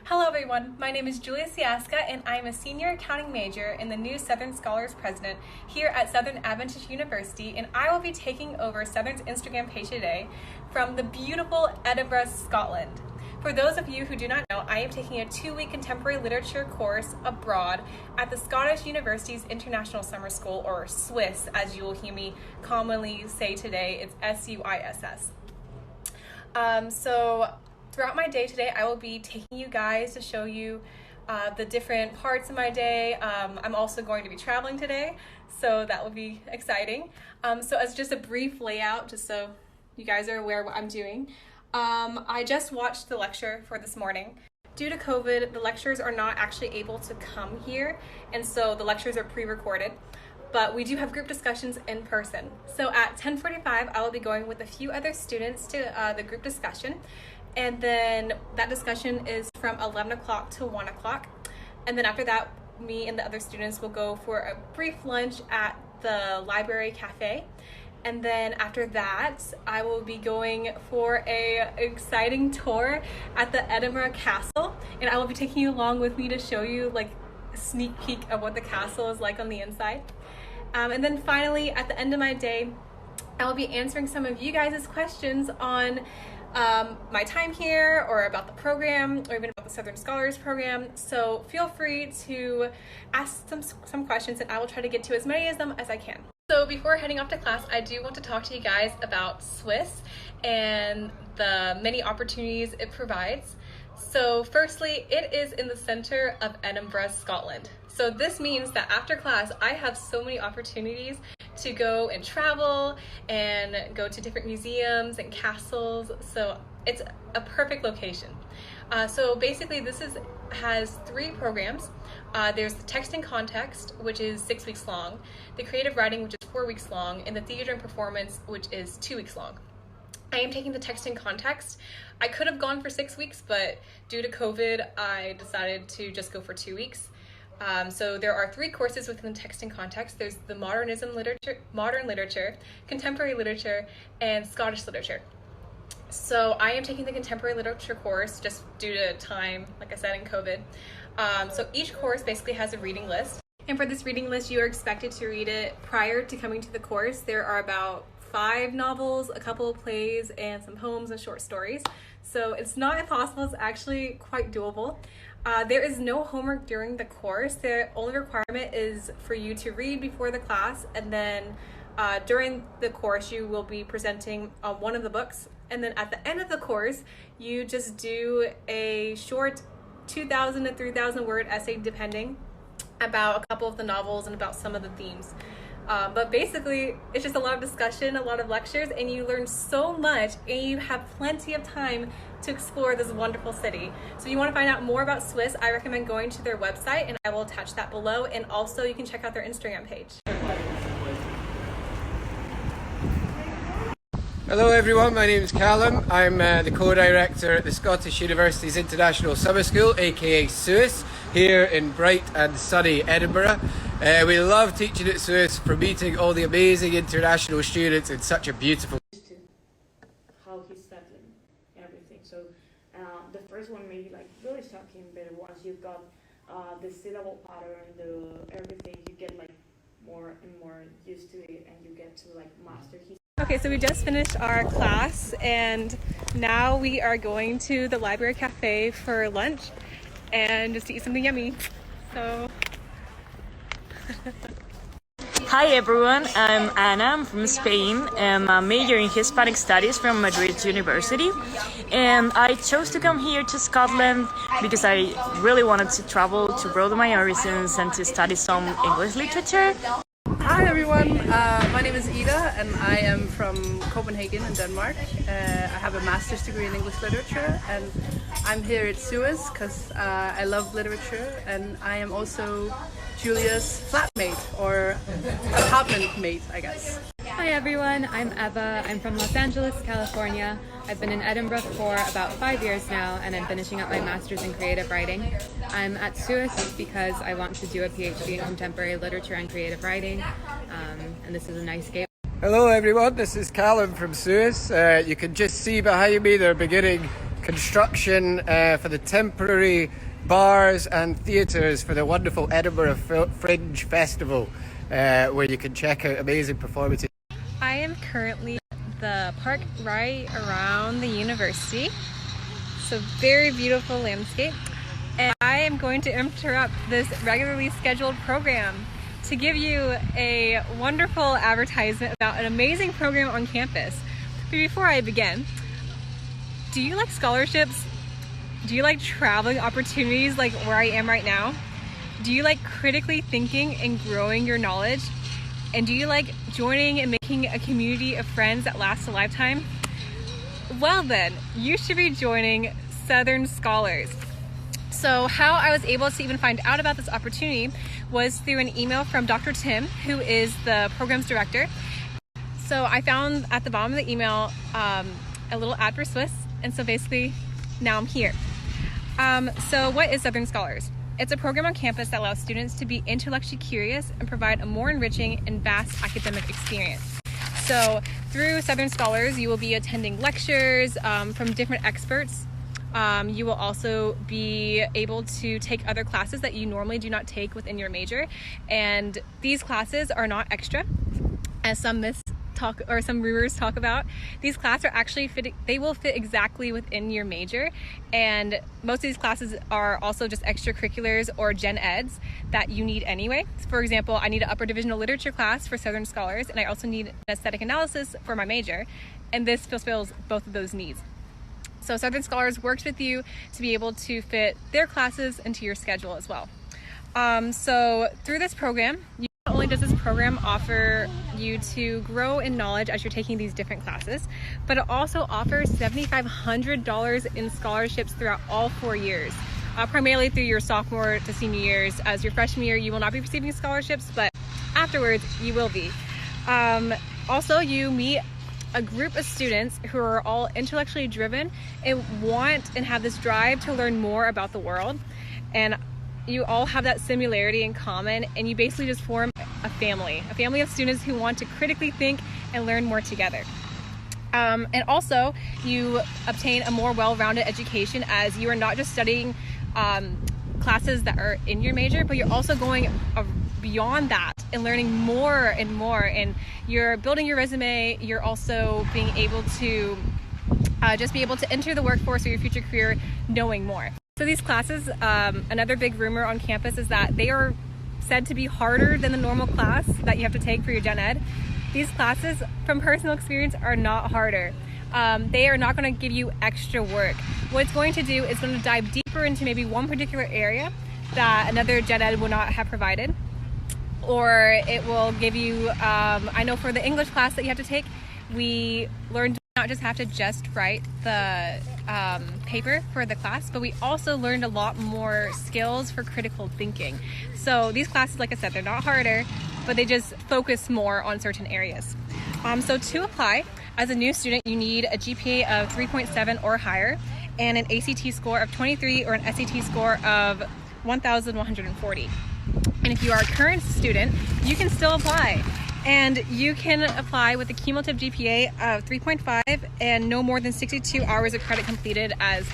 Hello everyone, my name is Julia Siaska and I'm a senior accounting major in the new Southern Scholars President here at Southern Adventist University, and I will be taking over Southern's Instagram page today from the beautiful Edinburgh, Scotland. For those of you who do not know, I am taking a 2-week contemporary literature course abroad at the Scottish University's International Summer School, or SWISS, as you will hear me commonly say today. It's SUISS. So throughout my day today, I will be taking you guys to show you the different parts of my day. I'm also going to be traveling today, so that will be exciting. So as just a brief layout, just so you guys are aware of what I'm doing. I just watched the lecture for this morning. Due to COVID, the lecturers are not actually able to come here, and so the lectures are pre-recorded. But we do have group discussions in person. So at 10:45, I will be going with a few other students to the group discussion. And then that discussion is from 11 o'clock to 1 o'clock. And then after that, me and the other students will go for a brief lunch at the library cafe. And then after that, I will be going for an exciting tour at the Edinburgh Castle. And I will be taking you along with me to show you like a sneak peek of what the castle is like on the inside. And then finally, at the end of my day, I will be answering some of you guys' questions on my time here, or about the program, or even about the Southern Scholars Program. So feel free to ask some questions, and I will try to get to as many of them as I can. So before heading off to class, I do want to talk to you guys about SWISS and the many opportunities it provides. So firstly, it is in the center of Edinburgh, Scotland. So this means that after class, I have so many opportunities to go and travel and go to different museums and castles. So it's a perfect location. So basically this has 3 programs. There's the Text and Context, which is 6 weeks long, the Creative Writing, which is 4 weeks long, and the Theater and Performance, which is 2 weeks long. I am taking the Text and Context. I could have gone for 6 weeks, but due to COVID, I decided to just go for 2 weeks. So there are 3 courses within the Text and Context. There's the modern literature, contemporary literature, and Scottish literature. So I am taking the contemporary literature course just due to time, like I said, in COVID. So each course basically has a reading list. And for this reading list, you are expected to read it prior to coming to the course. There are about 5 novels, a couple of plays, and some poems and short stories. So it's not impossible, it's actually quite doable. There is no homework during the course. The only requirement is for you to read before the class, and then during the course you will be presenting one of the books. And then at the end of the course, you just do a short 2,000 to 3,000 word essay, depending, about a couple of the novels and about some of the themes. But basically, it's just a lot of discussion, a lot of lectures, and you learn so much, and you have plenty of time to explore this wonderful city. So if you want to find out more about SWISS, I recommend going to their website, and I will attach that below, and also you can check out their Instagram page. Hello everyone, my name is Callum. I'm the co-director at the Scottish University's International Summer School, aka SUISS, here in bright and sunny Edinburgh. We love teaching at SUISS for meeting all the amazing international students in such a beautiful... How he's settling everything. So the first one maybe like really shocking, but once you've got the syllable pattern, everything, you get like more and more used to it, and you get to like master his. Okay, so we just finished our class, and now we are going to the library cafe for lunch and just to eat something yummy. So Hi everyone, I'm Anna, I'm from Spain, and I'm majoring in Hispanic Studies from Madrid University. And I chose to come here to Scotland because I really wanted to travel to broaden my horizons and to study some English literature. Hi everyone, my name is Ida and I am from Copenhagen in Denmark. I have a master's degree in English literature, and I'm here at SUISS because I love literature, and I am also Julia's flatmate, or apartment mate, I guess. Hi everyone, I'm Eva. I'm from Los Angeles, California. I've been in Edinburgh for about 5 years now, and I'm finishing up my master's in creative writing. I'm at SUISS because I want to do a PhD in contemporary literature and creative writing, and this is a nice gateway. Hello everyone, this is Callum from SUISS. You can just see behind me they're beginning construction for the temporary bars and theatres for the wonderful Edinburgh Fringe Festival, where you can check out amazing performances. I am currently at the park right around the university. It's a very beautiful landscape. And I am going to interrupt this regularly scheduled program to give you a wonderful advertisement about an amazing program on campus. But before I begin, do you like scholarships? Do you like traveling opportunities like where I am right now? Do you like critically thinking and growing your knowledge? And do you like joining and making a community of friends that lasts a lifetime? Well then, you should be joining Southern Scholars. So how I was able to even find out about this opportunity was through an email from Dr. Tim, who is the program's director. So I found at the bottom of the email a little ad for Swiss, and so basically now I'm here. So what is Southern Scholars? It's a program on campus that allows students to be intellectually curious and provide a more enriching and vast academic experience. So through Southern Scholars, you will be attending lectures from different experts. You will also be able to take other classes that you normally do not take within your major. And these classes are not extra, as some myths talk or some rumors talk about. These classes are actually they will fit exactly within your major. And most of these classes are also just extracurriculars or gen eds that you need anyway. For example, I need an upper divisional literature class for Southern Scholars, and I also need an aesthetic analysis for my major. And this fulfills both of those needs. So Southern Scholars works with you to be able to fit their classes into your schedule as well. So through this program, not only does this program offer you to grow in knowledge as you're taking these different classes, but it also offers $7,500 in scholarships throughout all 4 years, primarily through your sophomore to senior years. As your freshman year, you will not be receiving scholarships, but afterwards you will be. Also, you meet a group of students who are all intellectually driven and want and have this drive to learn more about the world. And you all have that similarity in common, and you basically just form a family of students who want to critically think and learn more together. And also, you obtain a more well-rounded education, as you are not just studying classes that are in your major, but you're also going beyond that and learning more and more, and you're building your resume. You're also being able to just be able to enter the workforce or your future career knowing more. So these classes, another big rumor on campus is that they are said to be harder than the normal class that you have to take for your gen ed. These classes, from personal experience, are not harder. They are not going to give you extra work. What it's going to do is going to dive deeper into maybe one particular area that another gen ed will not have provided. Or it will give you, I know for the English class that you have to take, we learned to not just have to just write the paper for the class, but we also learned a lot more skills for critical thinking. So these classes, like I said, they're not harder, but they just focus more on certain areas. So to apply, as a new student, you need a GPA of 3.7 or higher, and an ACT score of 23 or an SAT score of 1,140. And if you are a current student, you can still apply. And you can apply with a cumulative GPA of 3.5 and no more than 62 hours of credit completed, as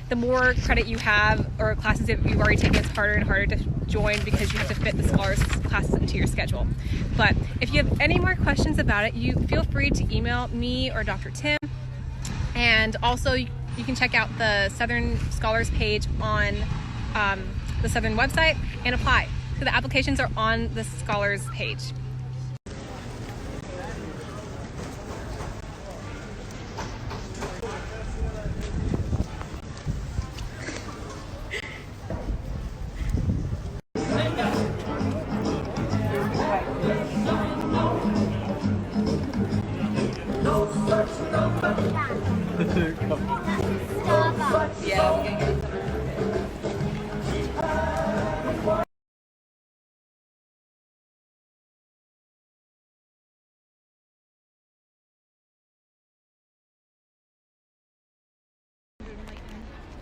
the more credit you have or classes that you've already taken, it's harder and harder to join because you have to fit the scholars classes into your schedule. But if you have any more questions about it, you feel free to email me or Dr. Tim. And also you can check out the Southern Scholars page on the Southern website and apply. So the applications are on the Scholars page.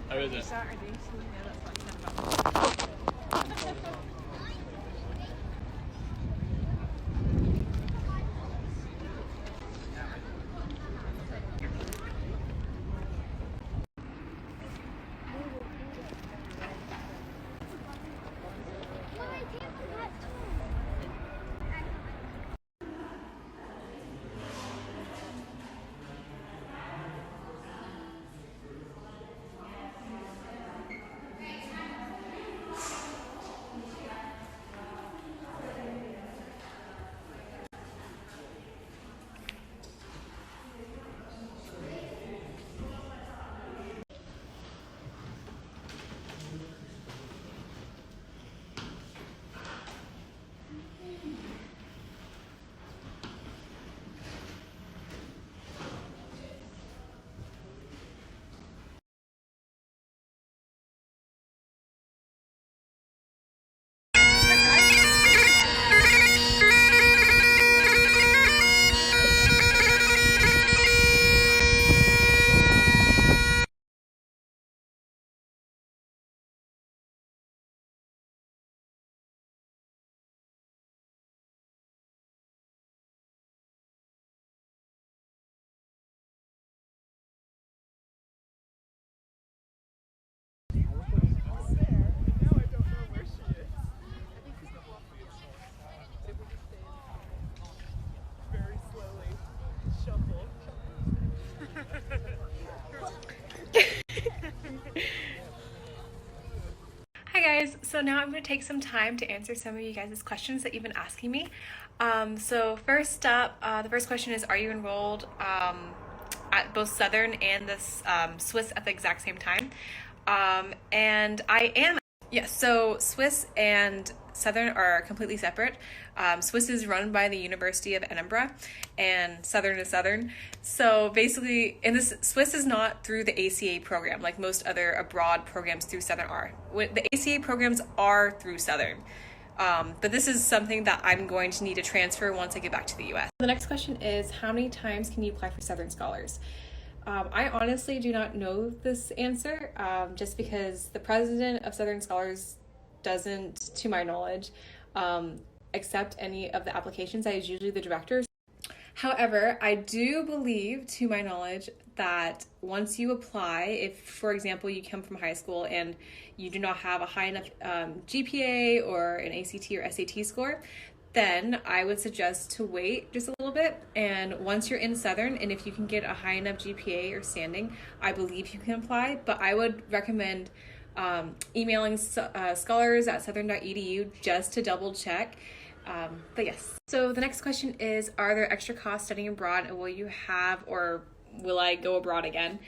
How is it? guys, so now I'm going to take some time to answer some of you guys' questions that you've been asking me. So first up, the first question is, are you enrolled at both Southern and the Swiss at the exact same time? And I am. Yes, so Swiss and Southern are completely separate. Swiss is run by the University of Edinburgh, and Southern is Southern. So basically, Swiss is not through the ACA program like most other abroad programs through Southern are. The ACA programs are through Southern. But this is something that I'm going to need to transfer once I get back to the US. The next question is, how many times can you apply for Southern Scholars? I honestly do not know this answer, just because the president of Southern Scholars doesn't, to my knowledge, accept any of the applications. That is usually the directors. However, I do believe, to my knowledge, that once you apply, if, for example, you come from high school and you do not have a high enough GPA or an ACT or SAT score, then I would suggest to wait just a little bit. And once you're in Southern, and if you can get a high enough GPA or standing, I believe you can apply. But I would recommend emailing scholars at southern.edu just to double check. But yes. So the next question is, are there extra costs studying abroad, and will you have, or will I go abroad again?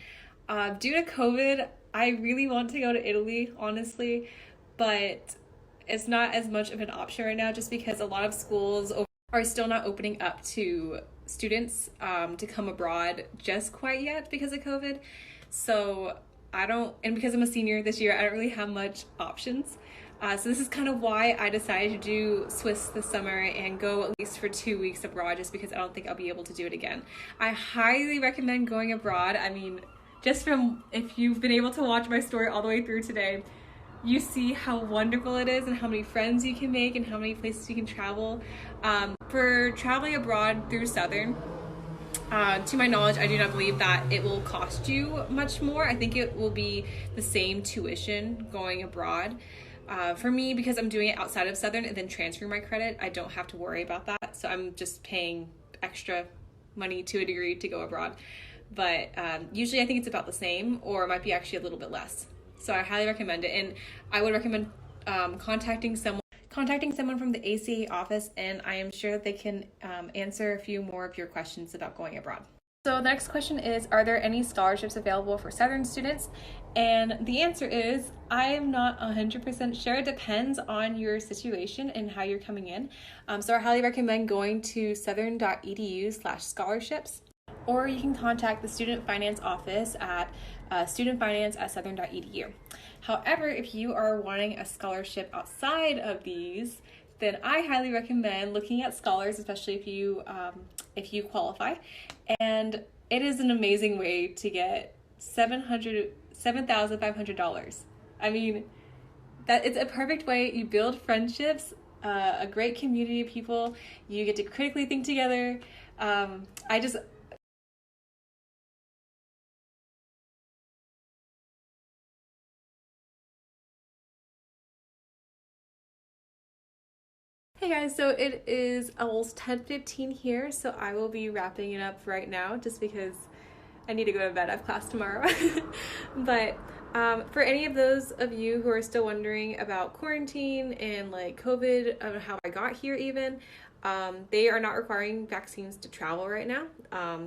Due to COVID, I really want to go to Italy, honestly, but it's not as much of an option right now, just because a lot of schools are still not opening up to students to come abroad just quite yet because of COVID. So and because I'm a senior this year, I don't really have much options. So this is kind of why I decided to do Swiss this summer and go at least for 2 weeks abroad, just because I don't think I'll be able to do it again. I highly recommend going abroad. I mean, just from, if you've been able to watch my story all the way through today, you see how wonderful it is and how many friends you can make and how many places you can travel. For traveling abroad through Southern, to my knowledge, I do not believe that it will cost you much more. I think it will be the same tuition going abroad. For me, because I'm doing it outside of Southern and then transferring my credit, I don't have to worry about that. So I'm just paying extra money to a degree to go abroad. But usually I think it's about the same, or it might be actually a little bit less. So I highly recommend it, and I would recommend contacting someone from the ACA office, and I am sure that they can answer a few more of your questions about going abroad. So the next question is, are there any scholarships available for Southern students? And the answer is, I am not 100% sure. It depends on your situation and how you're coming in. So I highly recommend going to southern.edu/scholarships, or you can contact the student finance office at studentfinance@southern.edu. However, if you are wanting a scholarship outside of these, then I highly recommend looking at Scholars, especially if you qualify. And it is an amazing way to get $7,500. I mean, that it's a perfect way. You build friendships, a great community of people. You get to critically think together. Hey guys, so it is almost 10:15 here, so I will be wrapping it up right now just because I need to go to bed. I have class tomorrow. But for any of those of you who are still wondering about quarantine and like COVID, how I got here even, they are not requiring vaccines to travel right now.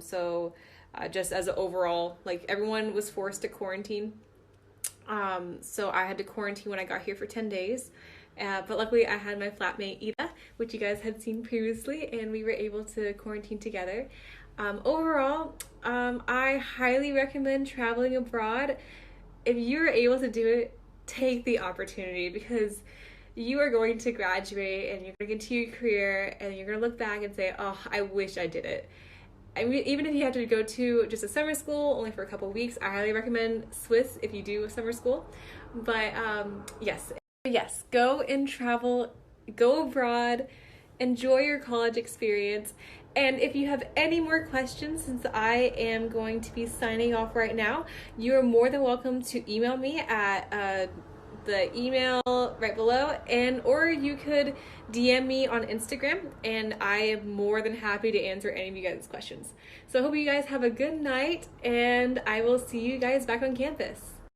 So just as an overall, like everyone was forced to quarantine. So I had to quarantine when I got here for 10 days. But luckily I had my flatmate Ida, which you guys had seen previously, and we were able to quarantine together. Overall, I highly recommend traveling abroad. If you're able to do it, take the opportunity, because you are going to graduate and you're going to continue your career, and you're going to look back and say, oh, I wish I did it. I mean, even if you have to go to just a summer school only for a couple of weeks, I highly recommend Swiss if you do a summer school. But yes, go and travel, go abroad, enjoy your college experience. And if you have any more questions, since I am going to be signing off right now, you are more than welcome to email me at the email right below, or you could DM me on Instagram, and I am more than happy to answer any of you guys' questions. So I hope you guys have a good night, and I will see you guys back on campus.